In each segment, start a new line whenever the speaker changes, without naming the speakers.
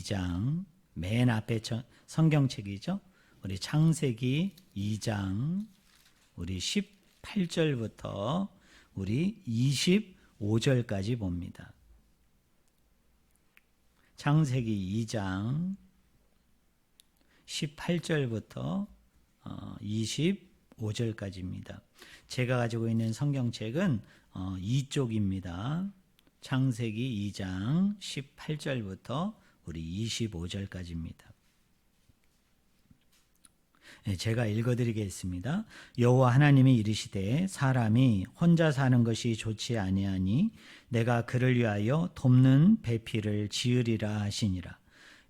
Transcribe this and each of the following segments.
2장 맨 앞에 성경책이죠. 우리 창세기 2장 우리 18절부터 우리 25절까지 봅니다. 창세기 2장 18절부터 25절까지입니다. 제가 가지고 있는 성경책은 이쪽입니다. 창세기 2장 18절부터 우리 25절까지입니다. 제가 읽어드리겠습니다. 여호와 하나님이 이르시되 사람이 혼자 사는 것이 좋지 아니하니 내가 그를 위하여 돕는 배필을 지으리라 하시니라.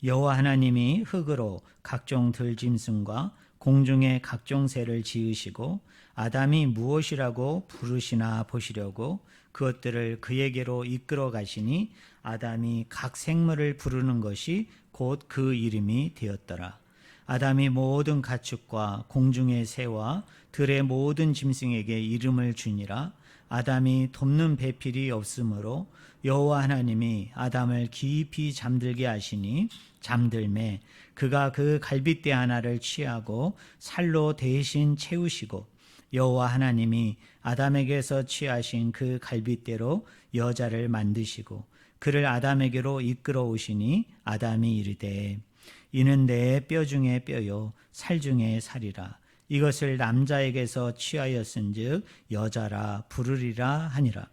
여호와 하나님이 흙으로 각종 들짐승과 공중의 각종 새를 지으시고 아담이 무엇이라고 부르시나 보시려고 그것들을 그에게로 이끌어 가시니 아담이 각 생물을 부르는 것이 곧 그 이름이 되었더라. 아담이 모든 가축과 공중의 새와 들의 모든 짐승에게 이름을 주니라. 아담이 돕는 배필이 없으므로 여호와 하나님이 아담을 깊이 잠들게 하시니 잠들매 그가 그 갈빗대 하나를 취하고 살로 대신 채우시고 여호와 하나님이 아담에게서 취하신 그 갈빗대로 여자를 만드시고 그를 아담에게로 이끌어 오시니 아담이 이르되 이는 내 뼈 중에 뼈요 살 중에 살이라. 이것을 남자에게서 취하였은즉 여자라 부르리라 하니라.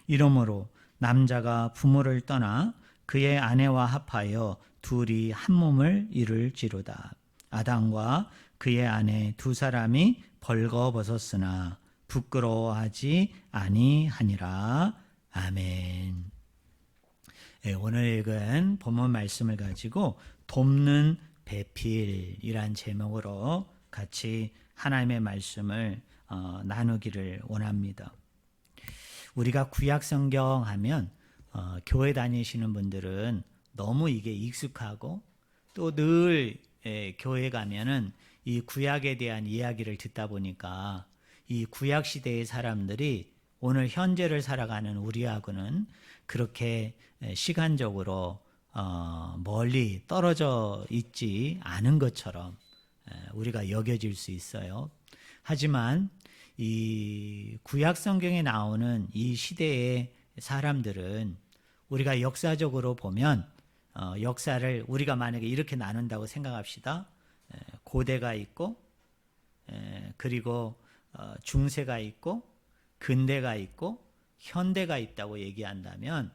이러므로 남자가 부모를 떠나 그의 아내와 합하여 둘이 한 몸을 이룰지로다. 아담과 그의 아내 두 사람이 벌거벗었으나 부끄러워하지 아니하니라. 아멘. 오늘 읽은 본문 말씀을 가지고 돕는 배필이란 제목으로 같이 하나님의 말씀을 나누기를 원합니다. 우리가 구약 성경 하면 교회 다니시는 분들은 너무 이게 익숙하고 또 늘 교회 가면은 이 구약에 대한 이야기를 듣다 보니까 이 구약 시대의 사람들이 오늘 현재를 살아가는 우리하고는 그렇게 시간적으로 멀리 떨어져 있지 않은 것처럼 우리가 여겨질 수 있어요. 하지만 이 구약 성경에 나오는 이 시대의 사람들은 우리가 역사적으로 보면 역사를 우리가 만약에 이렇게 나눈다고 생각합시다. 고대가 있고 그리고 중세가 있고 근대가 있고 현대가 있다고 얘기한다면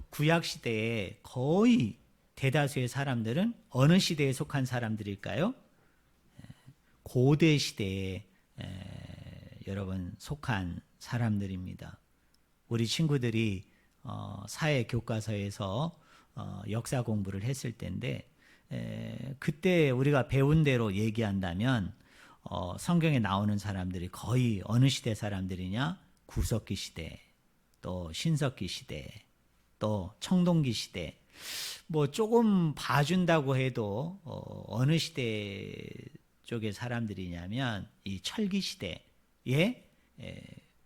구약 시대에 거의 대다수의 사람들은 어느 시대에 속한 사람들일까요? 고대 시대에 여러분 속한 사람들입니다. 우리 친구들이 사회 교과서에서 역사 공부를 했을 때인데 그때 우리가 배운 대로 얘기한다면 성경에 나오는 사람들이 거의 어느 시대 사람들이냐? 구석기 시대, 또 신석기 시대, 또 청동기 시대. 뭐 조금 봐준다고 해도 어느 시대 쪽의 사람들이냐면 이 철기 시대의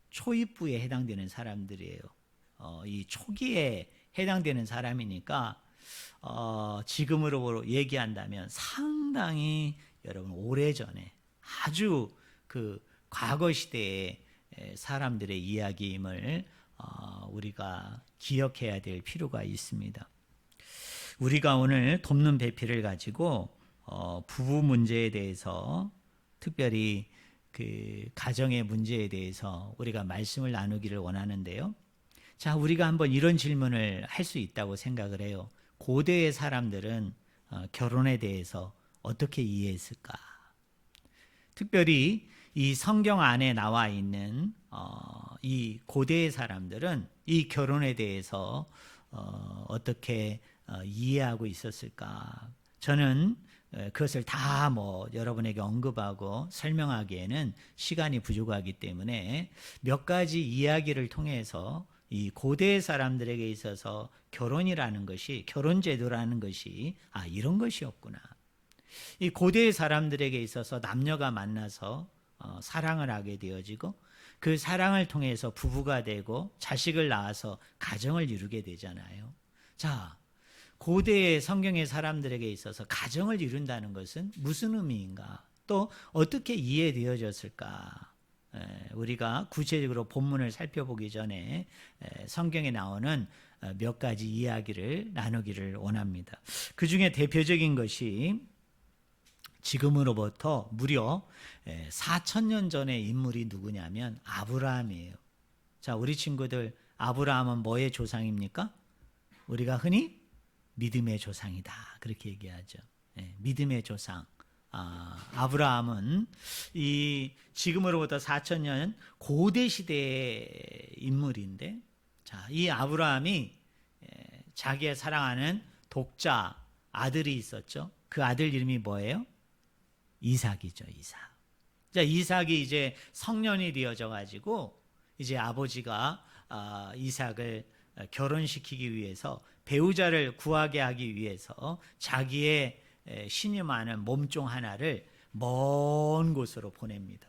초입부에 해당되는 사람들이에요. 이 초기에 해당되는 사람이니까 지금으로 얘기한다면 상당히 여러분 오래전에 아주 그 과거 시대의 사람들의 이야기임을 우리가 기억해야 될 필요가 있습니다. 우리가 오늘 돕는 배필을 가지고 부부 문제에 대해서 특별히 그 가정의 문제에 대해서 우리가 말씀을 나누기를 원하는데요. 자, 우리가 한번 이런 질문을 할 수 있다고 생각을 해요. 고대의 사람들은 결혼에 대해서 어떻게 이해했을까? 특별히 이 성경 안에 나와 있는 이 고대의 사람들은 이 결혼에 대해서 어떻게 이해하고 있었을까? 저는 그것을 다 여러분에게 언급하고 설명하기에는 시간이 부족하기 때문에 몇 가지 이야기를 통해서 이 고대 사람들에게 있어서 결혼이라는 것이, 결혼제도라는 것이 이런 것이었구나. 이 고대 사람들에게 있어서 남녀가 만나서 사랑을 하게 되어지고 그 사랑을 통해서 부부가 되고 자식을 낳아서 가정을 이루게 되잖아요. 자, 고대의 성경의 사람들에게 있어서 가정을 이룬다는 것은 무슨 의미인가? 또 어떻게 이해되어졌을까? 우리가 구체적으로 본문을 살펴보기 전에 성경에 나오는 몇 가지 이야기를 나누기를 원합니다. 그 중에 대표적인 것이 지금으로부터 무려 4,000년 전의 인물이 누구냐면 아브라함이에요. 자, 우리 친구들, 아브라함은 뭐의 조상입니까? 우리가 흔히 믿음의 조상이다, 그렇게 얘기하죠. 믿음의 조상. 아브라함은 이 지금으로부터 4,000년 고대 시대의 인물인데, 자, 이 아브라함이 자기의 사랑하는 독자 아들이 있었죠. 그 아들 이름이 뭐예요? 이삭이죠, 이삭. 자, 이삭이 이제 성년이 되어져 가지고 이제 아버지가 이삭을 결혼시키기 위해서, 배우자를 구하게 하기 위해서 자기의 신임하는 몸종 하나를 먼 곳으로 보냅니다.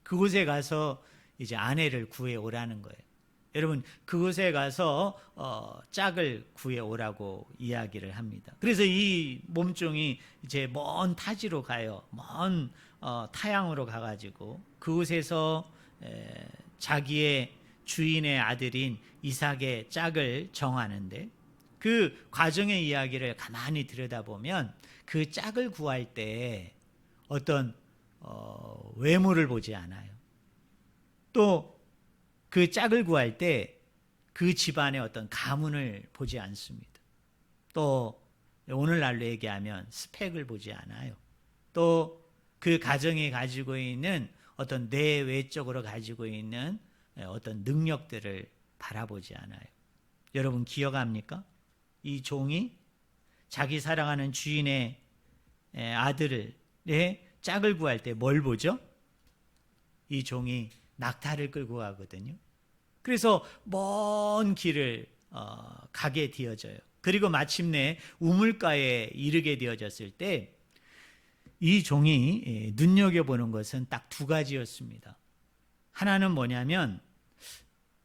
그곳에 가서 이제 아내를 구해 오라는 거예요. 여러분, 그곳에 가서 짝을 구해 오라고 이야기를 합니다. 그래서 이 몸종이 이제 먼 타지로 가요. 먼 타양으로 가가지고 그곳에서 자기의 주인의 아들인 이삭의 짝을 정하는데, 그 과정의 이야기를 가만히 들여다보면 그 짝을 구할 때 어떤 외모를 보지 않아요. 또 그 짝을 구할 때 그 집안의 어떤 가문을 보지 않습니다. 또 오늘날로 얘기하면 스펙을 보지 않아요. 또 그 가정이 가지고 있는 어떤 내외적으로 가지고 있는 어떤 능력들을 바라보지 않아요. 여러분 기억합니까? 이 종이 자기 사랑하는 주인의 아들의 짝을 구할 때 뭘 보죠? 이 종이 낙타를 끌고 가거든요. 그래서 먼 길을 가게 되어져요. 그리고 마침내 우물가에 이르게 되어졌을 때 이 종이 눈여겨보는 것은 딱 두 가지였습니다. 하나는 뭐냐면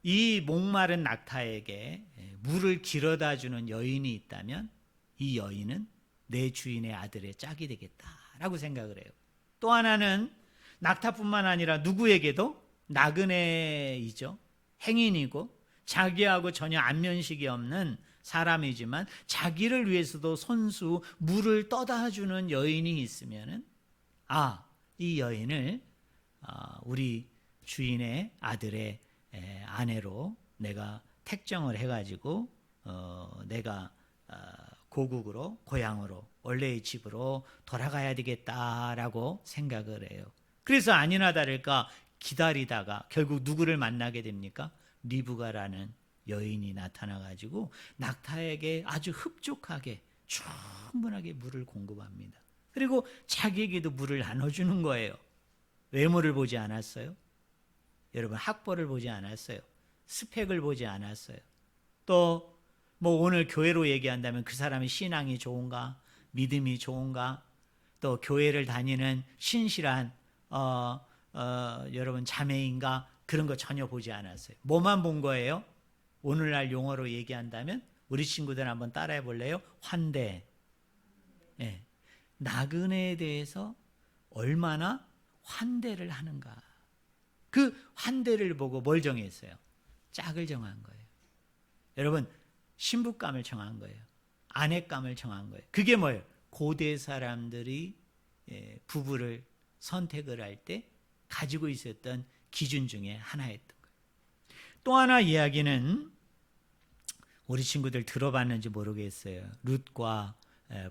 이 목마른 낙타에게 물을 길어다 주는 여인이 있다면 이 여인은 내 주인의 아들의 짝이 되겠다라고 생각을 해요. 또 하나는 낙타뿐만 아니라 누구에게도 나그네이죠. 행인이고 자기하고 전혀 안면식이 없는 사람이지만 자기를 위해서도 손수 물을 떠다 주는 여인이 있으면은 이 여인을 우리 주인의 아들의 아내로 내가 택정을 해가지고 내가 고국으로, 고향으로, 원래의 집으로 돌아가야 되겠다라고 생각을 해요. 그래서 아니나 다를까 기다리다가 결국 누구를 만나게 됩니까? 리브가라는 여인이 나타나가지고 낙타에게 아주 흡족하게 충분하게 물을 공급합니다. 그리고 자기에게도 물을 나눠주는 거예요. 외모를 보지 않았어요. 여러분, 학벌을 보지 않았어요. 스펙을 보지 않았어요. 또 뭐 오늘 교회로 얘기한다면 그 사람의 신앙이 좋은가, 믿음이 좋은가, 또 교회를 다니는 신실한 여러분 자매인가, 그런 거 전혀 보지 않았어요. 뭐만 본 거예요? 오늘날 용어로 얘기한다면 우리 친구들 한번 따라해 볼래요? 환대. 나그네에 대해서 얼마나 환대를 하는가. 그 환대를 보고 뭘 정했어요? 짝을 정한 거예요. 여러분, 신부감을 정한 거예요. 아내감을 정한 거예요. 그게 뭐예요? 고대 사람들이 부부를 선택을 할 때 가지고 있었던 기준 중에 하나였던 거예요. 또 하나 이야기는 우리 친구들 들어봤는지 모르겠어요. 룻과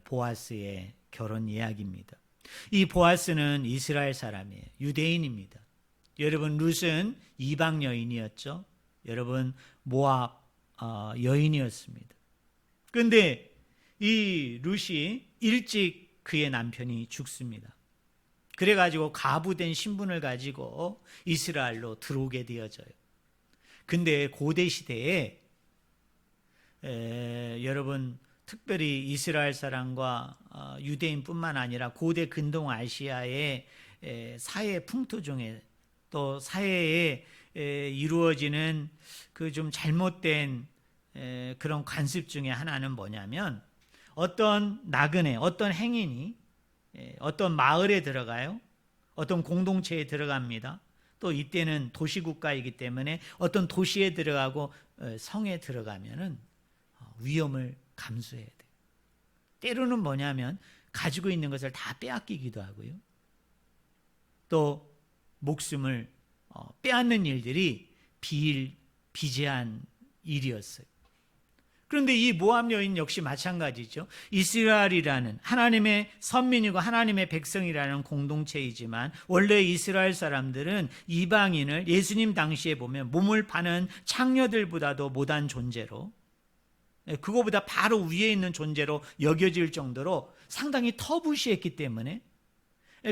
보아스의 결혼 이야기입니다. 이 보아스는 이스라엘 사람이에요. 유대인입니다. 여러분, 룻은 이방 여인이었죠. 여러분, 모압 여인이었습니다. 그런데 이 룻이 일찍 그의 남편이 죽습니다. 그래가지고 가부된 신분을 가지고 이스라엘로 들어오게 되어져요. 근데 고대 시대에 여러분, 특별히 이스라엘 사람과 유대인뿐만 아니라 고대 근동 아시아의 사회 풍토 중에, 또 사회에 이루어지는 그 좀 잘못된 그런 관습 중에 하나는 뭐냐면, 어떤 나그네, 어떤 행인이 어떤 마을에 들어가요. 어떤 공동체에 들어갑니다. 또 이때는 도시국가이기 때문에 어떤 도시에 들어가고 성에 들어가면은 위험을 감수해야 돼요. 때로는 뭐냐면 가지고 있는 것을 다 빼앗기기도 하고요. 또 목숨을 빼앗는 일들이 비일비재한 일이었어요. 그런데 이 모압 여인 역시 마찬가지죠. 이스라엘이라는 하나님의 선민이고 하나님의 백성이라는 공동체이지만 원래 이스라엘 사람들은 이방인을 예수님 당시에 보면 몸을 파는 창녀들보다도 못한 존재로, 그거보다 바로 위에 있는 존재로 여겨질 정도로 상당히 터부시했기 때문에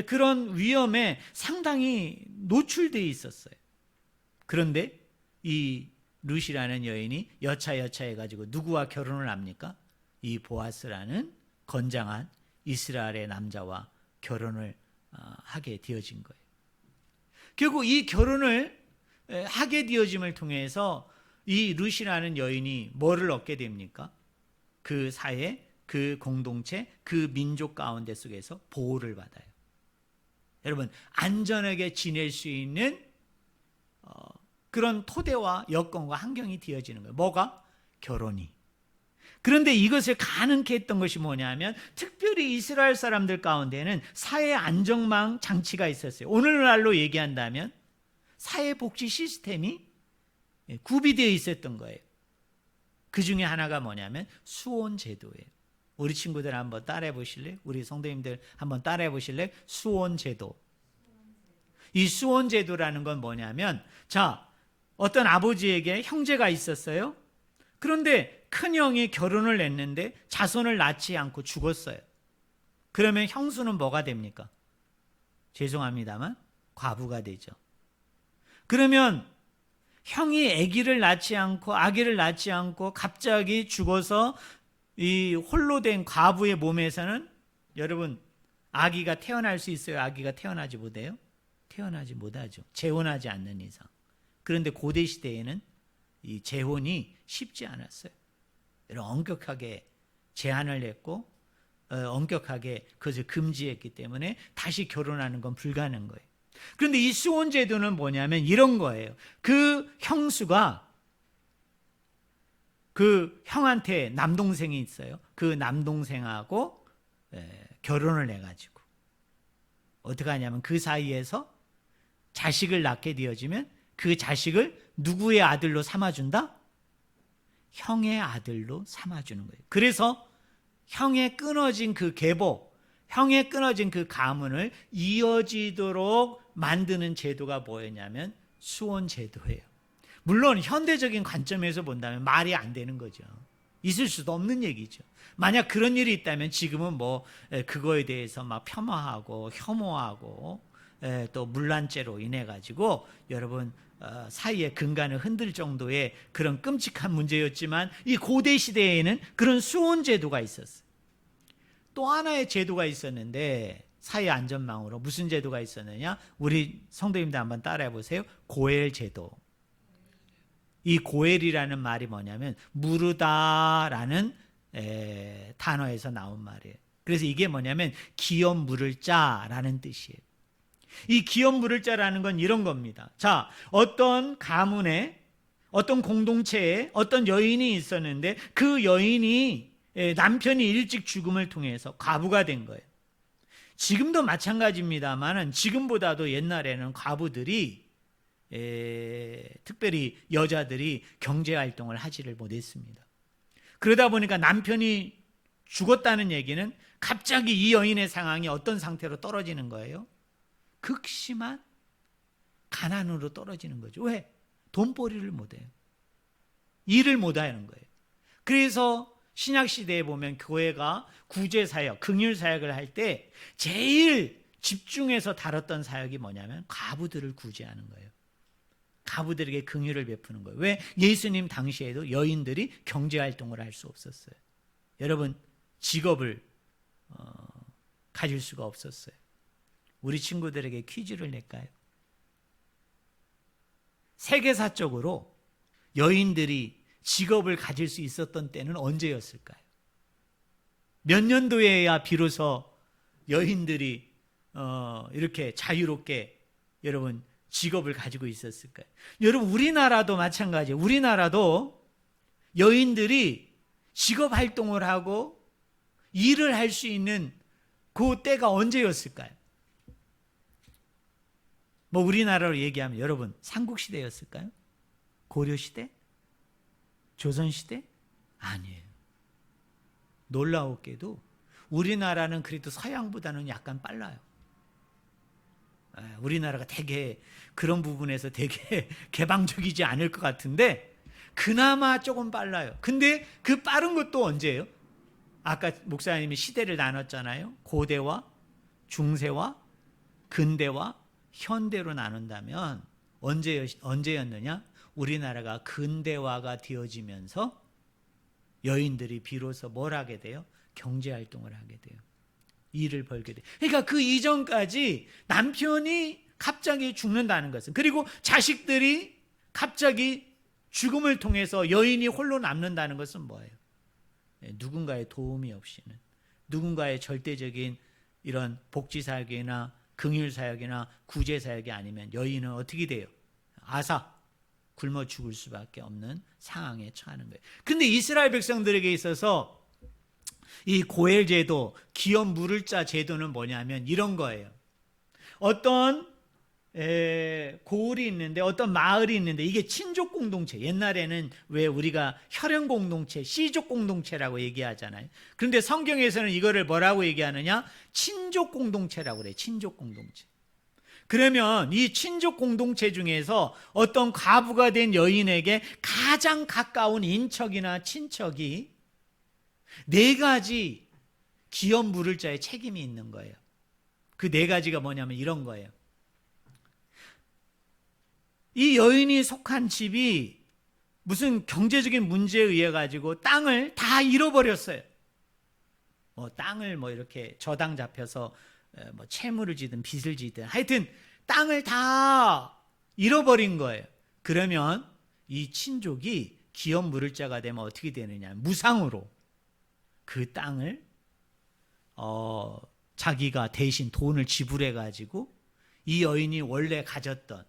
그런 위험에 상당히 노출되어 있었어요. 그런데 이 룻이라는 여인이 여차여차해가지고 누구와 결혼을 합니까? 이 보아스라는 건장한 이스라엘의 남자와 결혼을 하게 되어진 거예요. 결국 이 결혼을 하게 되어짐을 통해서 이 룻이라는 여인이 뭐를 얻게 됩니까? 그 사회, 그 공동체, 그 민족 가운데 속에서 보호를 받아요. 여러분, 안전하게 지낼 수 있는 그런 토대와 여건과 환경이 되어지는 거예요. 뭐가? 결혼이. 그런데 이것을 가능케 했던 것이 뭐냐면 특별히 이스라엘 사람들 가운데는 사회 안정망 장치가 있었어요. 오늘날로 얘기한다면 사회복지 시스템이 구비되어 있었던 거예요. 그 중에 하나가 뭐냐면 수혼제도예요. 우리 친구들 한번 따라해 보실래요? 우리 성도님들 한번 따라해 보실래요? 수혼제도. 이 수혼제도라는 건 뭐냐면, 자, 어떤 아버지에게 형제가 있었어요. 그런데 큰형이 결혼을 했는데 자손을 낳지 않고 죽었어요. 그러면 형수는 뭐가 됩니까? 죄송합니다만 과부가 되죠. 그러면 형이 아기를 낳지 않고 갑자기 죽어서 이 홀로 된 과부의 몸에서는 여러분 아기가 태어날 수 있어요? 아기가 태어나지 못해요? 태어나지 못하죠. 재혼하지 않는 이상. 그런데 고대 시대에는 이 재혼이 쉽지 않았어요. 엄격하게 제한을 했고 엄격하게 그것을 금지했기 때문에 다시 결혼하는 건 불가능한 거예요. 그런데 이 수혼 제도는 뭐냐면 이런 거예요. 그 형수가 그 형한테 남동생이 있어요. 그 남동생하고 결혼을 해가지고 어떻게 하냐면 그 사이에서 자식을 낳게 되어지면 그 자식을 누구의 아들로 삼아준다? 형의 아들로 삼아주는 거예요. 그래서 형의 끊어진 그 계보, 형의 끊어진 그 가문을 이어지도록 만드는 제도가 뭐였냐면 수혼 제도예요. 물론 현대적인 관점에서 본다면 말이 안 되는 거죠. 있을 수도 없는 얘기죠. 만약 그런 일이 있다면 지금은 뭐 그거에 대해서 막 폄하하고 혐오하고 또 문란죄로 인해 가지고 여러분 사이의 근간을 흔들 정도의 그런 끔찍한 문제였지만 이 고대 시대에는 그런 수혼 제도가 있었어요. 또 하나의 제도가 있었는데 사회 안전망으로 무슨 제도가 있었느냐? 우리 성도님들 한번 따라해 보세요. 고엘 제도. 이 고엘이라는 말이 뭐냐면 무르다라는 단어에서 나온 말이에요. 그래서 이게 뭐냐면 기업 물을 자라는 뜻이에요. 이 기업 물을 자라는 건 이런 겁니다. 자, 어떤 가문에 어떤 공동체에 어떤 여인이 있었는데 그 여인이 남편이 일찍 죽음을 통해서 과부가 된 거예요. 지금도 마찬가지입니다만 지금보다도 옛날에는 과부들이 특별히 여자들이 경제활동을 하지를 못했습니다. 그러다 보니까 남편이 죽었다는 얘기는 갑자기 이 여인의 상황이 어떤 상태로 떨어지는 거예요? 극심한 가난으로 떨어지는 거죠. 왜? 돈벌이를 못해요. 일을 못하는 거예요. 그래서 신약시대에 보면 교회가 구제사역, 긍휼사역을 할 때 제일 집중해서 다뤘던 사역이 뭐냐면 과부들을 구제하는 거예요. 과부들에게 긍휼을 베푸는 거예요. 왜? 예수님 당시에도 여인들이 경제활동을 할 수 없었어요. 여러분, 직업을 가질 수가 없었어요. 우리 친구들에게 퀴즈를 낼까요? 세계사적으로 여인들이 직업을 가질 수 있었던 때는 언제였을까요? 몇 년도에야 비로소 여인들이 이렇게 자유롭게 여러분 직업을 가지고 있었을까요? 여러분 우리나라도 마찬가지예요. 우리나라도 여인들이 직업 활동을 하고 일을 할 수 있는 그 때가 언제였을까요? 뭐 우리나라로 얘기하면 여러분 삼국시대였을까요? 고려시대? 조선시대? 아니에요. 놀라웠게도 우리나라는 그래도 서양보다는 약간 빨라요. 우리나라가 되게 그런 부분에서 되게 개방적이지 않을 것 같은데 그나마 조금 빨라요. 근데 그 빠른 것도 언제예요? 아까 목사님이 시대를 나눴잖아요. 고대와 중세와 근대와 현대로 나눈다면 언제였느냐? 우리나라가 근대화가 되어지면서 여인들이 비로소 뭘 하게 돼요? 경제활동을 하게 돼요. 일을 벌게 돼요. 그러니까 그 이전까지 남편이 갑자기 죽는다는 것은, 그리고 자식들이 갑자기 죽음을 통해서 여인이 홀로 남는다는 것은 뭐예요? 누군가의 도움이 없이는, 누군가의 절대적인 이런 복지사역이나 긍휼사역이나 구제사역이 아니면 여인은 어떻게 돼요? 아사, 굶어 죽을 수밖에 없는 상황에 처하는 거예요. 그런데 이스라엘 백성들에게 있어서 이 고엘제도, 기업 물을 자 제도는 뭐냐면 이런 거예요. 어떤 고을이 있는데, 어떤 마을이 있는데, 이게 친족 공동체, 옛날에는 왜 우리가 혈연 공동체, 씨족 공동체라고 얘기하잖아요. 그런데 성경에서는 이거를 뭐라고 얘기하느냐? 친족 공동체라고 그래요. 친족 공동체. 그러면 이 친족 공동체 중에서 어떤 과부가 된 여인에게 가장 가까운 인척이나 친척이 4가지 기업 물을 자의 책임이 있는 거예요. 그 4가지가 뭐냐면 이런 거예요. 이 여인이 속한 집이 무슨 경제적인 문제에 의해 가지고 땅을 다 잃어버렸어요. 땅을 이렇게 저당 잡혀서 채무를 지든 빚을 지든 하여튼 땅을 다 잃어버린 거예요. 그러면 이 친족이 기업 물을 자가 되면 어떻게 되느냐? 무상으로 그 땅을 자기가 대신 돈을 지불해 가지고 이 여인이 원래 가졌던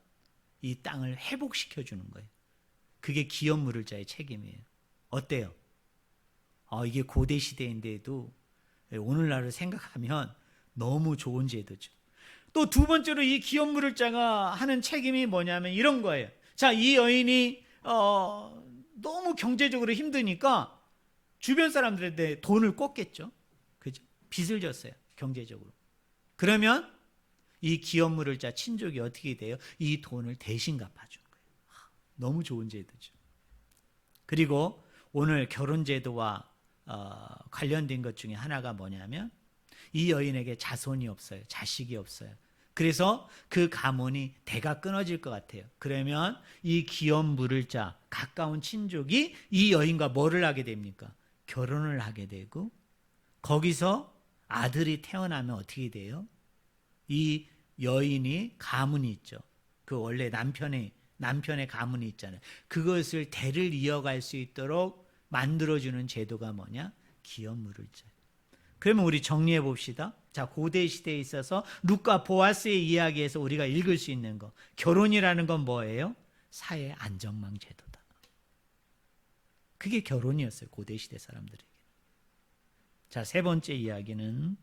이 땅을 회복시켜 주는 거예요. 그게 기업 물을 자의 책임이에요. 어때요? 이게 고대 시대인데도 오늘날을 생각하면 너무 좋은 제도죠. 또 2번째로 이 기업 물을 자가 하는 책임이 뭐냐면 이런 거예요. 자, 이 여인이 너무 경제적으로 힘드니까 주변 사람들한테 돈을 꽂겠죠. 그죠? 빚을 졌어요. 경제적으로. 그러면 이 기업 물을 자 친족이 어떻게 돼요? 이 돈을 대신 갚아주는 거예요. 너무 좋은 제도죠. 그리고 오늘 결혼제도와 관련된 것 중에 하나가 뭐냐면 이 여인에게 자손이 없어요. 자식이 없어요. 그래서 그 가문이 대가 끊어질 것 같아요. 그러면 이 기업 물을 자 가까운 친족이 이 여인과 뭐를 하게 됩니까? 결혼을 하게 되고 거기서 아들이 태어나면 어떻게 돼요? 이 여인이 가문이 있죠. 그 원래 남편의 가문이 있잖아요. 그것을 대를 이어갈 수 있도록 만들어주는 제도가 뭐냐? 기업 물을 자. 그러면 우리 정리해 봅시다. 자, 고대 시대에 있어서 룻과 보아스의 이야기에서 우리가 읽을 수 있는 거. 결혼이라는 건 뭐예요? 사회 안전망 제도다. 그게 결혼이었어요. 고대 시대 사람들에게. 자, 3번째 이야기는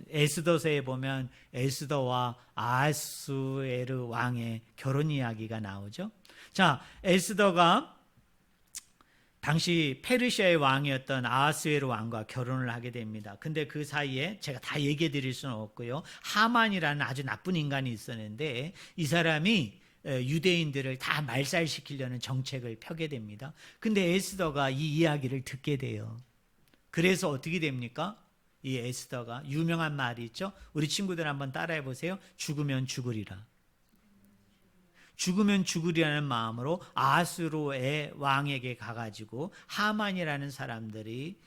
에스더서에 보면 에스더와 아하수에르 왕의 결혼 이야기가 나오죠. 자, 에스더가 당시 페르시아의 왕이었던 아하수에르 왕과 결혼을 하게 됩니다. 근데 그 사이에 제가 다 얘기해 드릴 수는 없고요. 하만이라는 아주 나쁜 인간이 있었는데 이 사람이 유대인들을 다 말살시키려는 정책을 펴게 됩니다. 근데 에스더가 이 이야기를 듣게 돼요. 그래서 어떻게 됩니까? 이 에스더가 유명한 말이 있죠. 우리 친구들 한번 따라해 보세요. 죽으면 죽으리라. 죽으면 죽으리라는 마음으로 아하수르의 왕에게 가가지고 하만이라는 사람들이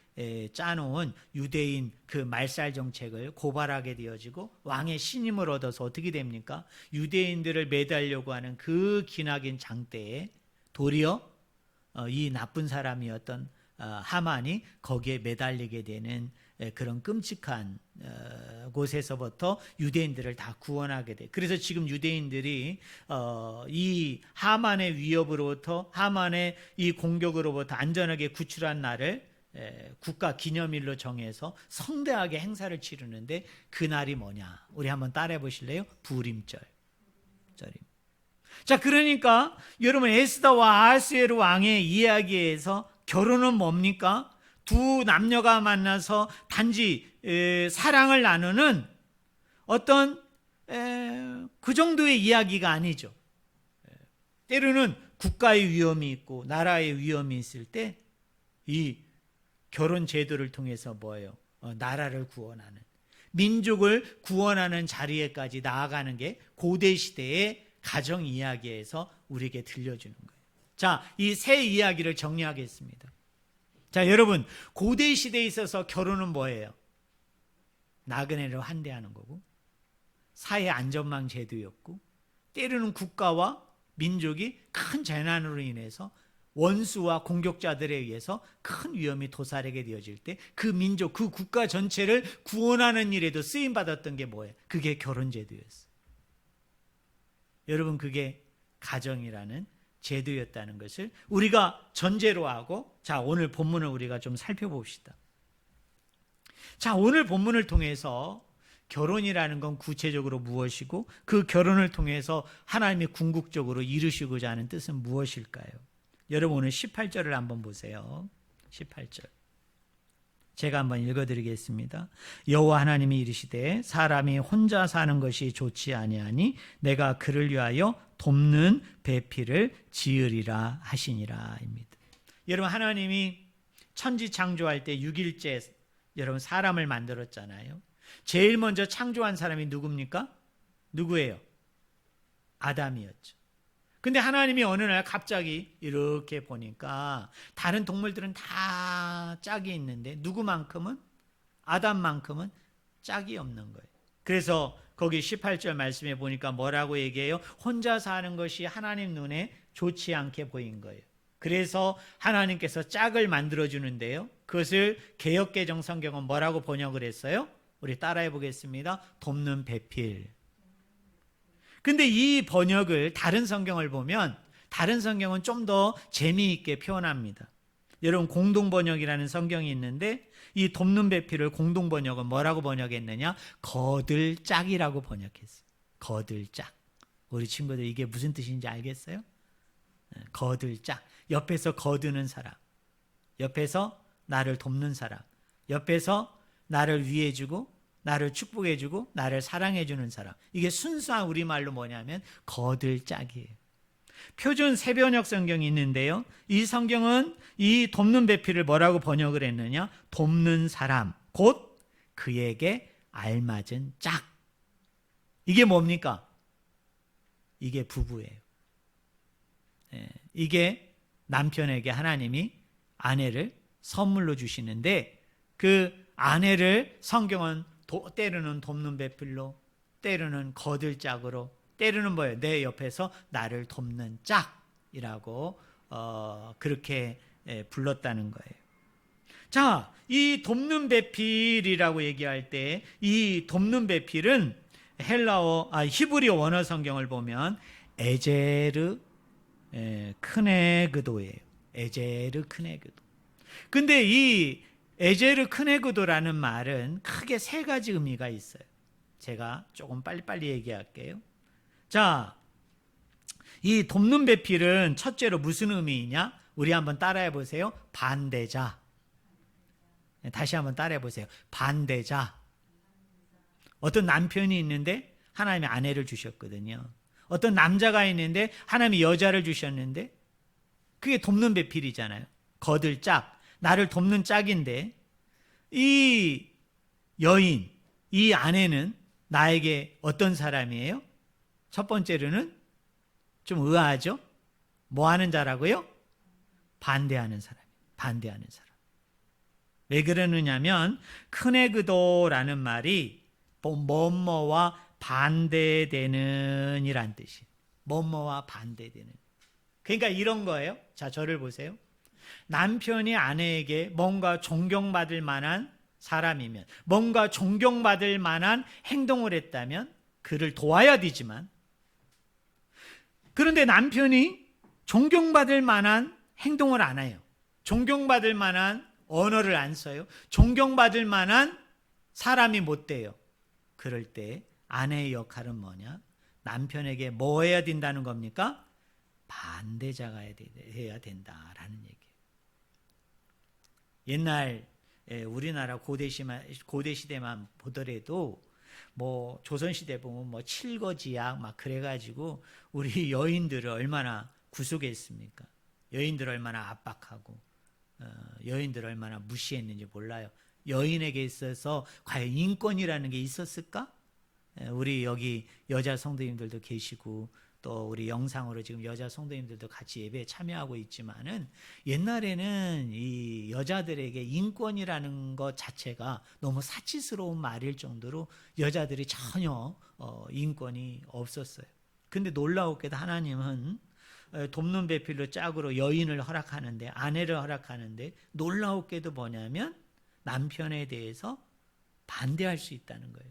짜놓은 유대인 그 말살 정책을 고발하게 되어지고 왕의 신임을 얻어서 어떻게 됩니까? 유대인들을 매달려고 하는 그 기나긴 장대에 도리어 이 나쁜 사람이었던 하만이 거기에 매달리게 되는 그런 끔찍한 곳에서부터 유대인들을 다 구원하게 돼. 그래서 지금 유대인들이 이 하만의 위협으로부터, 하만의 이 공격으로부터 안전하게 구출한 날을 국가 기념일로 정해서 성대하게 행사를 치르는데, 그 날이 뭐냐? 우리 한번 따라해 보실래요? 부림절. 자, 그러니까 여러분, 에스더와 아하스웨로 왕의 이야기에서 결혼은 뭡니까? 두 남녀가 만나서 단지 사랑을 나누는 어떤 그 정도의 이야기가 아니죠. 때로는 국가의 위험이 있고 나라의 위험이 있을 때 이 결혼 제도를 통해서 뭐예요? 나라를 구원하는, 민족을 구원하는 자리에까지 나아가는 게 고대 시대의 가정 이야기에서 우리에게 들려주는 거예요. 자, 이 세 이야기를 정리하겠습니다. 자, 여러분, 고대 시대에 있어서 결혼은 뭐예요? 나그네를 환대하는 거고, 사회 안전망 제도였고, 때로는 국가와 민족이 큰 재난으로 인해서 원수와 공격자들에 의해서 큰 위험이 도사리게 되어질 때 그 민족, 그 국가 전체를 구원하는 일에도 쓰임받았던 게 뭐예요? 그게 결혼제도였어요. 여러분, 그게 가정이라는 제도였다는 것을 우리가 전제로 하고, 자, 오늘 본문을 우리가 좀 살펴봅시다. 자, 오늘 본문을 통해서 결혼이라는 건 구체적으로 무엇이고, 그 결혼을 통해서 하나님이 궁극적으로 이루시고자 하는 뜻은 무엇일까요? 여러분, 오늘 18절을 한번 보세요. 18절. 제가 한번 읽어드리겠습니다. 여호와 하나님이 이르시되 사람이 혼자 사는 것이 좋지 아니하니 내가 그를 위하여 돕는 배필을 지으리라 하시니라 입니다. 여러분, 하나님이 천지 창조할 때 6일째 여러분 사람을 만들었잖아요. 제일 먼저 창조한 사람이 누굽니까? 누구예요? 아담이었죠. 근데 하나님이 어느 날 갑자기 이렇게 보니까 다른 동물들은 다 짝이 있는데 누구만큼은, 아담만큼은 짝이 없는 거예요. 그래서 거기 18절 말씀에 보니까 뭐라고 얘기해요? 혼자 사는 것이 하나님 눈에 좋지 않게 보인 거예요. 그래서 하나님께서 짝을 만들어주는데요, 그것을 개역개정 성경은 뭐라고 번역을 했어요? 우리 따라해 보겠습니다. 돕는 배필. 근데 이 번역을 다른 성경을 보면, 다른 성경은 좀 더 재미있게 표현합니다. 여러분, 공동번역이라는 성경이 있는데 이 돕는 배필을 공동번역은 뭐라고 번역했느냐? 거들짝이라고 번역했어요. 거들짝. 우리 친구들 이게 무슨 뜻인지 알겠어요? 거들짝. 옆에서 거두는 사람, 옆에서 나를 돕는 사람, 옆에서 나를 위해주고 나를 축복해주고 나를 사랑해주는 사람. 이게 순수한 우리말로 뭐냐면 거들짝이에요. 표준 새번역 성경이 있는데요, 이 성경은 이 돕는 배필을 뭐라고 번역을 했느냐? 돕는 사람, 곧 그에게 알맞은 짝. 이게 뭡니까? 이게 부부예요. 이게 남편에게 하나님이 아내를 선물로 주시는데, 그 아내를 성경은 때로는 돕는 배필로, 때로는 거들짝으로, 때로는 뭐예요? 내 옆에서 나를 돕는 짝이라고 그렇게 불렀다는 거예요. 자, 이 돕는 배필이라고 얘기할 때 이 돕는 배필은 히브리어 원어 성경을 보면 에제르 크네그도예요. 에제르 크네그도. 근데 이 에제르 크네그도라는 말은 크게 세 가지 의미가 있어요. 제가 조금 빨리빨리 얘기할게요. 자, 이 돕는 배필은 첫째로 무슨 의미이냐? 우리 한번 따라해 보세요. 반대자. 다시 한번 따라해 보세요. 반대자. 어떤 남편이 있는데 하나님이 아내를 주셨거든요. 어떤 남자가 있는데 하나님이 여자를 주셨는데, 그게 돕는 배필이잖아요. 거들짝, 나를 돕는 짝인데, 이 여인, 이 아내는 나에게 어떤 사람이에요? 첫 번째로는 좀 의아하죠? 뭐 하는 자라고요? 반대하는 사람. 반대하는 사람. 왜 그러느냐면 크네그도라는 말이 뭐뭐와 반대되는 이란 뜻이에요. 뭐뭐와 반대되는. 그러니까 이런 거예요. 자, 저를 보세요. 남편이 아내에게 뭔가 존경받을 만한 사람이면, 뭔가 존경받을 만한 행동을 했다면 그를 도와야 되지만, 그런데 남편이 존경받을 만한 행동을 안 해요. 존경받을 만한 언어를 안 써요. 존경받을 만한 사람이 못 돼요. 그럴 때 아내의 역할은 뭐냐? 남편에게 뭐 해야 된다는 겁니까? 반대자가 해야 된다라는 얘기예요. 옛날 우리나라 고대 시대만 보더라도 뭐 조선시대 보면 뭐 칠거지약 막 그래가지고 우리 여인들을 얼마나 구속했습니까? 여인들을 얼마나 압박하고 여인들을 얼마나 무시했는지 몰라요. 여인에게 있어서 과연 인권이라는 게 있었을까? 우리 여기 여자 성도님들도 계시고 또 우리 영상으로 지금 여자 성도님들도 같이 예배에 참여하고 있지만은 옛날에는 이 여자들에게 인권이라는 것 자체가 너무 사치스러운 말일 정도로 여자들이 전혀 인권이 없었어요. 근데 놀라웠게도 하나님은 돕는 배필로 짝으로 여인을 허락하는데, 아내를 허락하는데, 놀라웠게도 뭐냐면 남편에 대해서 반대할 수 있다는 거예요.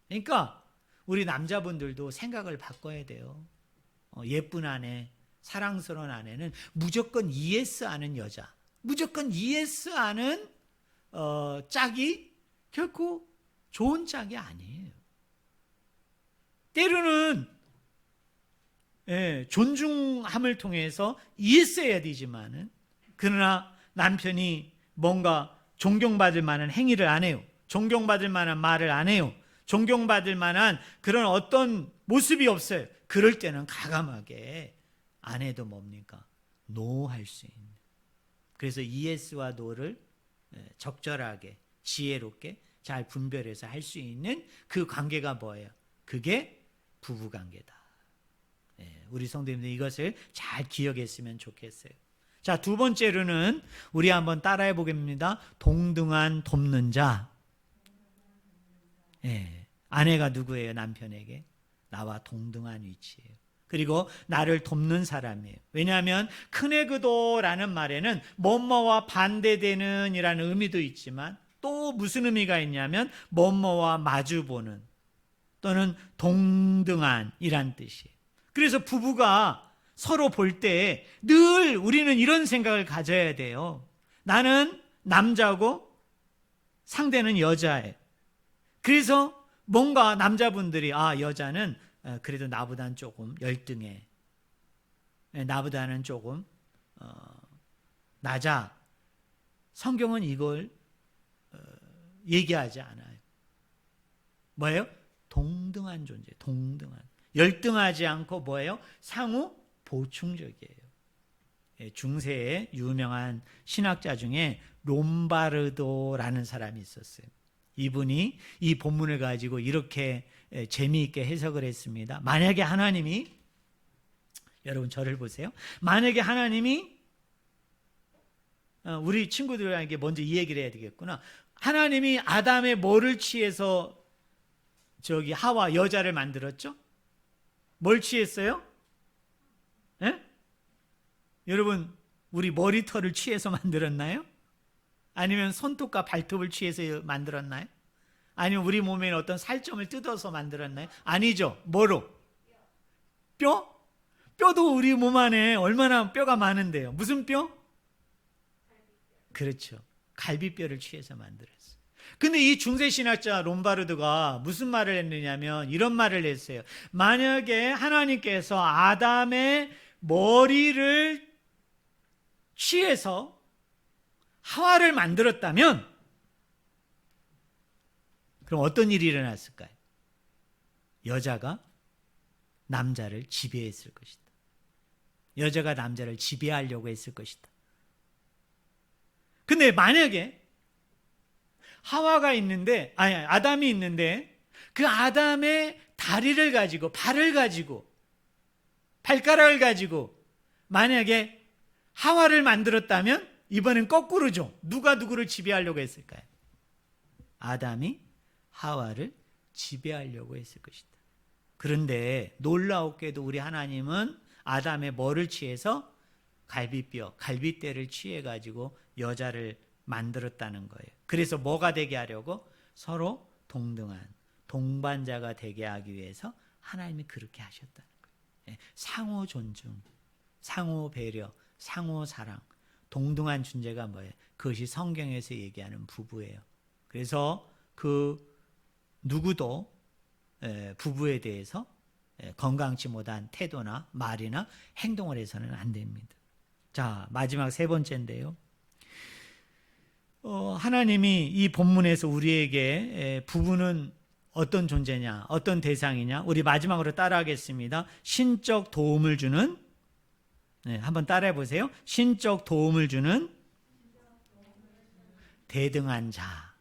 그러니까 우리 남자분들도 생각을 바꿔야 돼요. 예쁜 아내, 사랑스러운 아내는 무조건 ES하는 여자, 무조건 ES하는 짝이 결코 좋은 짝이 아니에요. 때로는 존중함을 통해서 ES해야 되지만은, 그러나 남편이 뭔가 존경받을 만한 행위를 안 해요. 존경받을 만한 말을 안 해요. 존경받을 만한 그런 어떤 모습이 없어요. 그럴 때는 과감하게 아내도 뭡니까? 노 할 수 있는. 그래서 ES와 노를 적절하게 지혜롭게 잘 분별해서 할 수 있는 그 관계가 뭐예요? 그게 부부관계다. 우리 성도님들 이것을 잘 기억했으면 좋겠어요. 자, 두 번째로는 우리 한번 따라해 보겠습니다. 동등한 돕는 자. 아내가 누구예요? 남편에게 나와 동등한 위치예요. 그리고 나를 돕는 사람이에요. 왜냐하면 크네그도라는 말에는 뭐뭐와 반대되는 이라는 의미도 있지만 또 무슨 의미가 있냐면 뭐뭐와 마주보는 또는 동등한 이란 뜻이에요. 그래서 부부가 서로 볼 때 늘 우리는 이런 생각을 가져야 돼요. 나는 남자고 상대는 여자예요. 그래서 뭔가 남자분들이 여자는 그래도 나보다는 조금 열등해. 나보다는 조금 낮아. 성경은 이걸 얘기하지 않아요. 뭐예요? 동등한 존재, 동등한. 열등하지 않고 뭐예요? 상호 보충적이에요. 중세의 유명한 신학자 중에 롬바르도라는 사람이 있었어요. 이분이 이 본문을 가지고 이렇게 재미있게 해석을 했습니다. 만약에 하나님이, 여러분 저를 보세요. 만약에 하나님이, 우리 친구들에게 먼저 이 얘기를 해야 되겠구나. 하나님이 아담의 뭐를 취해서 하와 여자를 만들었죠? 뭘 취했어요? 여러분 우리 머리털을 취해서 만들었나요? 아니면 손톱과 발톱을 취해서 만들었나요? 아니면 우리 몸에 어떤 살점을 뜯어서 만들었나요? 아니죠. 뭐로? 뼈? 뼈도 우리 몸 안에 얼마나 뼈가 많은데요. 무슨 뼈? 그렇죠. 갈비뼈를 취해서 만들었어요. 근데 이 중세신학자 롬바르드가 무슨 말을 했느냐면 이런 말을 했어요. 만약에 하나님께서 아담의 머리를 취해서 하와를 만들었다면 그럼 어떤 일이 일어났을까요? 여자가 남자를 지배했을 것이다. 여자가 남자를 지배하려고 했을 것이다. 근데 만약에 하와가 있는데, 아담이 있는데 그 아담의 다리를 가지고, 발을 가지고, 발가락을 가지고 만약에 하와를 만들었다면 이번엔 거꾸로죠. 누가 누구를 지배하려고 했을까요? 아담이 하와를 지배하려고 했을 것이다. 그런데 놀라웠게도 우리 하나님은 아담의 뭐를 취해서 갈비뼈, 갈비뼈를 취해가지고 여자를 만들었다는 거예요. 그래서 뭐가 되게 하려고? 서로 동등한 동반자가 되게 하기 위해서 하나님이 그렇게 하셨다는 거예요. 상호 존중, 상호 배려, 상호 사랑, 동등한 존재가 뭐예요? 그것이 성경에서 얘기하는 부부예요. 그래서 그 누구도 부부에 대해서 건강치 못한 태도나 말이나 행동을 해서는 안 됩니다. 자, 마지막 세 번째인데요. 하나님이 이 본문에서 우리에게 부부는 어떤 존재냐, 어떤 대상이냐, 우리 마지막으로 따라하겠습니다. 신적 도움을 주는, 한번 따라해 보세요. 신적 도움을 주는 대등한 자.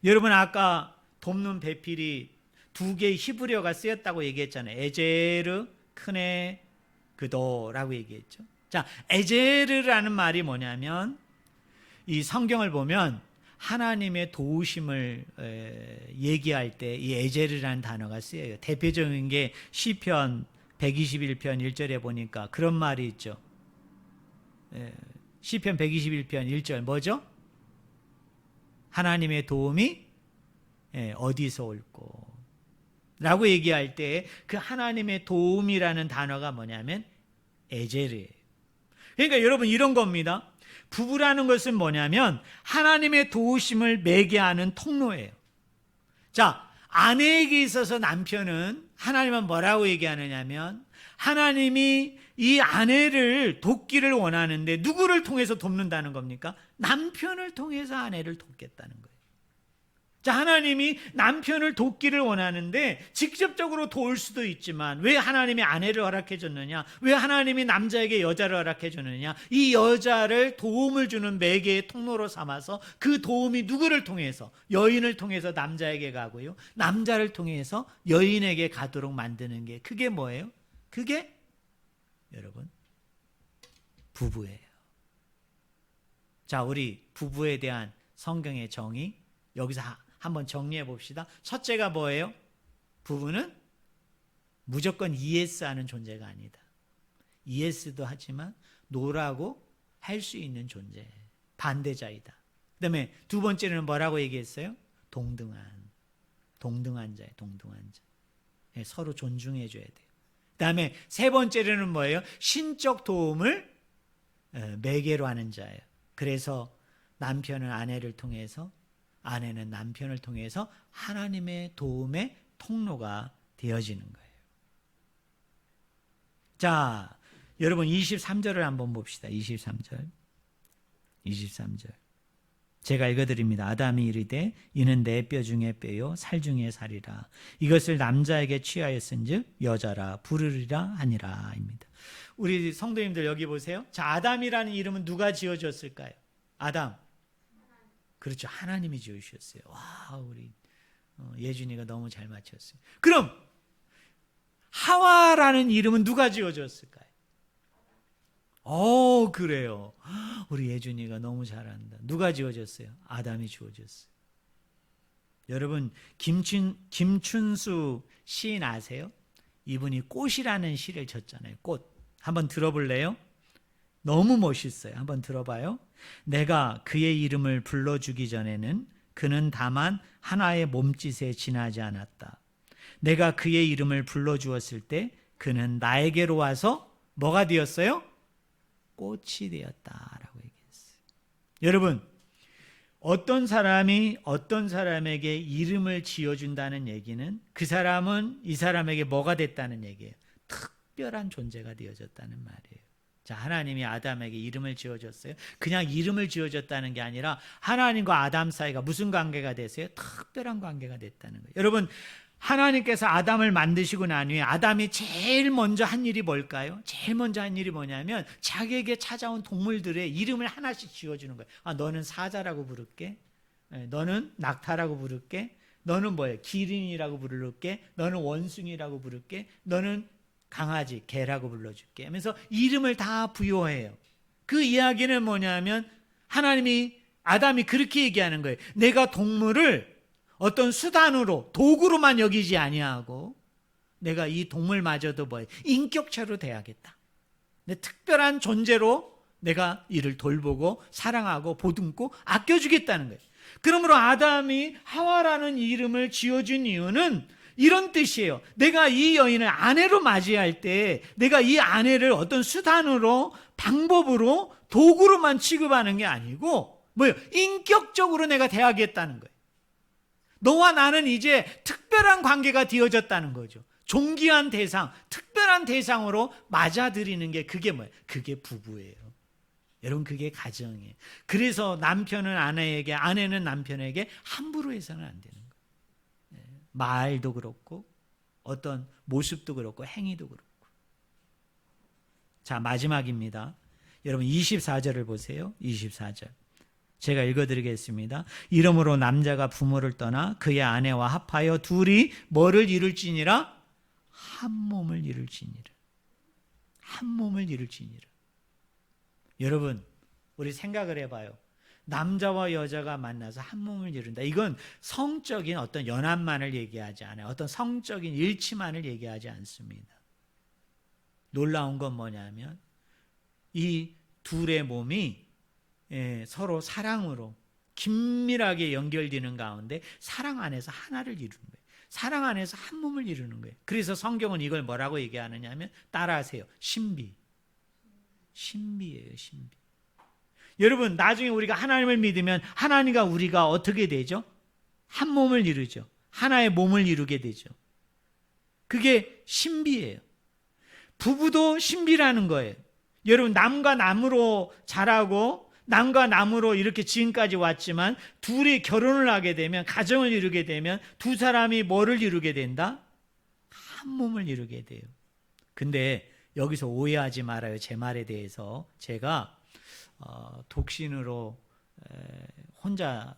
여러분 아까 돕는 배필이 두 개의 히브리어가 쓰였다고 얘기했잖아요. 에제르, 크네, 그도라고 얘기했죠. 자, 에제르라는 말이 뭐냐면 이 성경을 보면 하나님의 도우심을 얘기할 때 이 에제르라는 단어가 쓰여요. 대표적인 게 시편 121편 1절에 보니까 그런 말이 있죠. 시편 121편 1절 뭐죠? 하나님의 도움이 어디서 올꼬? 라고 얘기할 때 그 하나님의 도움이라는 단어가 뭐냐면 에제르예요. 그러니까 여러분 이런 겁니다. 부부라는 것은 뭐냐면 하나님의 도우심을 매개하는 통로예요. 자, 아내에게 있어서 남편은 하나님은 뭐라고 얘기하느냐면 하나님이 이 아내를 돕기를 원하는데 누구를 통해서 돕는다는 겁니까? 남편을 통해서 아내를 돕겠다는 거예요. 자, 하나님이 남편을 돕기를 원하는데 직접적으로 도울 수도 있지만 왜 하나님이 아내를 허락해 줬느냐? 왜 하나님이 남자에게 여자를 허락해 줬느냐? 이 여자를 도움을 주는 매개의 통로로 삼아서 그 도움이 누구를 통해서? 여인을 통해서 남자에게 가고요. 남자를 통해서 여인에게 가도록 만드는 게 그게 뭐예요? 그게 여러분 부부예요. 자, 우리 부부에 대한 성경의 정의 여기서 한번 정리해 봅시다. 첫째가 뭐예요? 부부는 무조건 ES 하는 존재가 아니다. ES도 하지만 노라고 할 수 있는 존재, 반대자이다. 그 다음에 두 번째는 뭐라고 얘기했어요? 동등한 자예요. 동등한 자. 서로 존중해 줘야 돼요. 그 다음에 세 번째는 뭐예요? 신적 도움을 매개로 하는 자예요. 그래서 남편은 아내를 통해서, 아내는 남편을 통해서 하나님의 도움의 통로가 되어지는 거예요. 자, 여러분 23절을 한번 봅시다. 23절. 제가 읽어드립니다. 아담이 이르되 이는 내 뼈 중에 뼈요 살 중에 살이라. 이것을 남자에게 취하였은즉 여자라 부르리라 하니라 입니다. 우리 성도님들 여기 보세요. 자, 아담이라는 이름은 누가 지어줬을까요? 아담. 그렇죠. 하나님이 지으셨어요. 와, 우리 예준이가 너무 잘 맞췄어요. 그럼 하와라는 이름은 누가 지어줬을까요? 그래요. 우리 예준이가 너무 잘한다. 누가 지어줬어요? 아담이 지어줬어요. 여러분 김춘수 시인 아세요? 이분이 꽃이라는 시를 쳤잖아요. 꽃. 한번 들어볼래요? 너무 멋있어요. 한번 들어봐요. 내가 그의 이름을 불러주기 전에는 그는 다만 하나의 몸짓에 지나지 않았다. 내가 그의 이름을 불러주었을 때 그는 나에게로 와서 뭐가 되었어요? 꽃이 되었다라고 얘기했어요. 여러분, 어떤 사람이 어떤 사람에게 이름을 지어준다는 얘기는 그 사람은 이 사람에게 뭐가 됐다는 얘기예요? 특별한 존재가 되어졌다는 말이에요. 자, 하나님이 아담에게 이름을 지어줬어요. 그냥 이름을 지어줬다는 게 아니라 하나님과 아담 사이가 무슨 관계가 됐어요? 특별한 관계가 됐다는 거예요. 여러분, 하나님께서 아담을 만드시고 난 후에 아담이 제일 먼저 한 일이 뭘까요? 제일 먼저 한 일이 뭐냐면 자기에게 찾아온 동물들의 이름을 하나씩 지어주는 거예요. 너는 사자라고 부를게. 너는 낙타라고 부를게. 너는 뭐예요? 기린이라고 부를게. 너는 원숭이라고 부를게. 너는 강아지, 개라고 불러줄게 하면서 이름을 다 부여해요. 그 이야기는 뭐냐면 하나님이 아담이 그렇게 얘기하는 거예요. 내가 동물을 어떤 수단으로 도구로만 여기지 아니하고 내가 이 동물마저도 뭐예요? 인격체로 대하겠다. 내 특별한 존재로 내가 이를 돌보고 사랑하고 보듬고 아껴주겠다는 거예요. 그러므로 아담이 하와라는 이름을 지어준 이유는 이런 뜻이에요. 내가 이 여인을 아내로 맞이할 때 내가 이 아내를 어떤 수단으로 방법으로 도구로만 취급하는 게 아니고 뭐예요? 인격적으로 내가 대하겠다는 거예요. 너와 나는 이제 특별한 관계가 되어졌다는 거죠. 존귀한 대상, 특별한 대상으로 맞아들이는 게 그게 뭐예요? 그게 부부예요. 여러분, 그게 가정이에요. 그래서 남편은 아내에게, 아내는 남편에게 함부로 해서는 안 되는 거예요. 말도 그렇고 어떤 모습도 그렇고 행위도 그렇고. 자, 마지막입니다. 여러분 24절을 보세요. 24절. 제가 읽어드리겠습니다. 이러므로 남자가 부모를 떠나 그의 아내와 합하여 둘이 뭐를 이룰지니라? 한 몸을 이룰지니라. 한 몸을 이룰지니라. 여러분, 우리 생각을 해봐요. 남자와 여자가 만나서 한 몸을 이룬다. 이건 성적인 어떤 연합만을 얘기하지 않아요. 어떤 성적인 일치만을 얘기하지 않습니다. 놀라운 건 뭐냐면 이 둘의 몸이 서로 사랑으로 긴밀하게 연결되는 가운데 사랑 안에서 하나를 이루는 거예요. 사랑 안에서 한 몸을 이루는 거예요. 그래서 성경은 이걸 뭐라고 얘기하느냐 하면 따라하세요. 신비. 신비예요, 신비. 여러분, 나중에 우리가 하나님을 믿으면 하나님과 우리가 어떻게 되죠? 한 몸을 이루죠. 하나의 몸을 이루게 되죠. 그게 신비예요. 부부도 신비라는 거예요. 여러분, 남과 남으로 자라고 남과 남으로 이렇게 지금까지 왔지만 둘이 결혼을 하게 되면, 가정을 이루게 되면 두 사람이 뭐를 이루게 된다? 한 몸을 이루게 돼요. 근데 여기서 오해하지 말아요. 제 말에 대해서. 제가 독신으로 혼자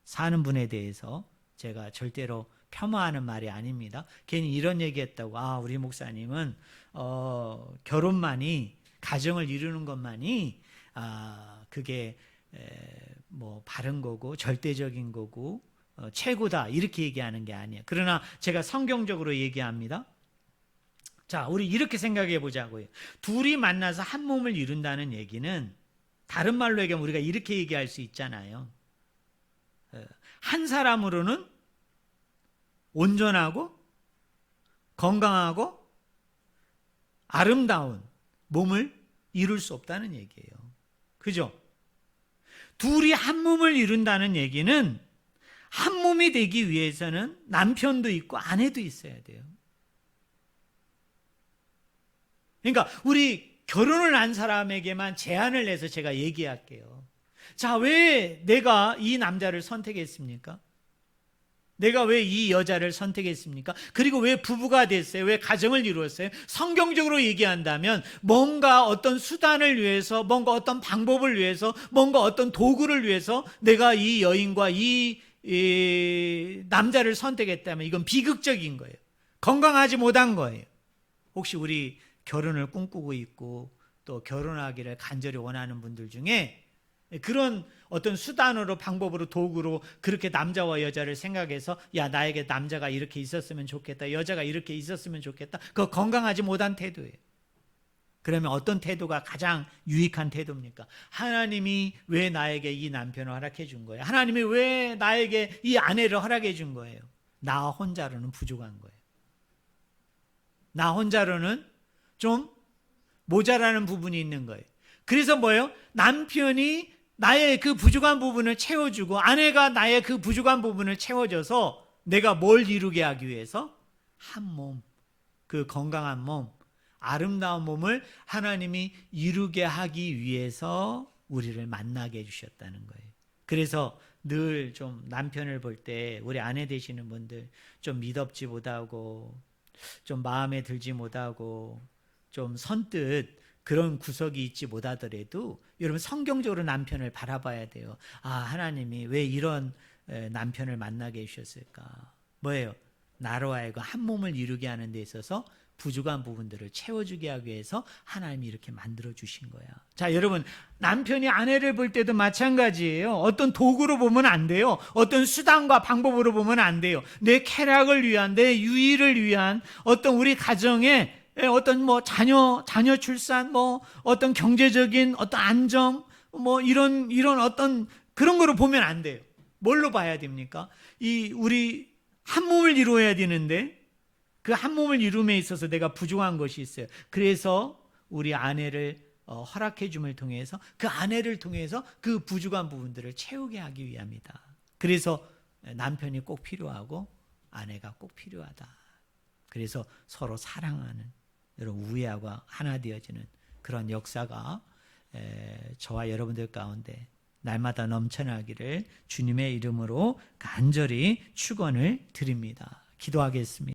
사는 분에 대해서 제가 절대로 폄하하는 말이 아닙니다. 괜히 이런 얘기했다고 우리 목사님은 결혼만이, 가정을 이루는 것만이 그게 뭐 바른 거고 절대적인 거고 최고다 이렇게 얘기하는 게 아니에요. 그러나 제가 성경적으로 얘기합니다. 자, 우리 이렇게 생각해 보자고요. 둘이 만나서 한 몸을 이룬다는 얘기는 다른 말로 얘기하면 우리가 이렇게 얘기할 수 있잖아요. 한 사람으로는 온전하고 건강하고 아름다운 몸을 이룰 수 없다는 얘기예요. 그죠? 둘이 한 몸을 이룬다는 얘기는 한 몸이 되기 위해서는 남편도 있고 아내도 있어야 돼요. 그러니까 우리 결혼을 한 사람에게만 제한을 내서 제가 얘기할게요. 자, 왜 내가 이 남자를 선택했습니까? 내가 왜 이 여자를 선택했습니까? 그리고 왜 부부가 됐어요? 왜 가정을 이루었어요? 성경적으로 얘기한다면 뭔가 어떤 수단을 위해서, 뭔가 어떤 방법을 위해서, 뭔가 어떤 도구를 위해서 내가 이 여인과 이 남자를 선택했다면 이건 비극적인 거예요. 건강하지 못한 거예요. 혹시 우리 결혼을 꿈꾸고 있고 또 결혼하기를 간절히 원하는 분들 중에 그런 어떤 수단으로, 방법으로, 도구로 그렇게 남자와 여자를 생각해서 야, 나에게 남자가 이렇게 있었으면 좋겠다, 여자가 이렇게 있었으면 좋겠다, 그거 건강하지 못한 태도예요. 그러면 어떤 태도가 가장 유익한 태도입니까? 하나님이 왜 나에게 이 남편을 허락해 준 거예요? 하나님이 왜 나에게 이 아내를 허락해 준 거예요? 나 혼자로는 부족한 거예요. 나 혼자로는 좀 모자라는 부분이 있는 거예요. 그래서 뭐예요? 남편이 나의 그 부족한 부분을 채워주고 아내가 나의 그 부족한 부분을 채워줘서 내가 뭘 이루게 하기 위해서? 한 몸, 그 건강한 몸, 아름다운 몸을 하나님이 이루게 하기 위해서 우리를 만나게 해주셨다는 거예요. 그래서 늘 좀 남편을 볼 때 우리 아내 되시는 분들 좀 미덥지 못하고 좀 마음에 들지 못하고 좀 선뜻 그런 구석이 있지 못하더라도 여러분 성경적으로 남편을 바라봐야 돼요. 하나님이 왜 이런 남편을 만나게 해주셨을까? 뭐예요? 나로 하여금 한 몸을 이루게 하는 데 있어서 부족한 부분들을 채워주게 하기 위해서 하나님이 이렇게 만들어주신 거야. 자, 여러분, 남편이 아내를 볼 때도 마찬가지예요. 어떤 도구로 보면 안 돼요. 어떤 수단과 방법으로 보면 안 돼요. 내 쾌락을 위한, 내 유의를 위한 어떤 우리 가정의 어떤 뭐 자녀 출산, 뭐 어떤 경제적인 어떤 안정, 뭐 이런 어떤 그런 거로 보면 안 돼요. 뭘로 봐야 됩니까? 우리 한 몸을 이루어야 되는데 그 한 몸을 이룸에 있어서 내가 부족한 것이 있어요. 그래서 우리 아내를 허락해 줌을 통해서 그 아내를 통해서 그 부족한 부분들을 채우게 하기 위함이다. 그래서 남편이 꼭 필요하고 아내가 꼭 필요하다. 그래서 서로 사랑하는 이런 우애하고 하나 되어지는 그런 역사가 저와 여러분들 가운데 날마다 넘쳐나기를 주님의 이름으로 간절히 축원을 드립니다. 기도하겠습니다.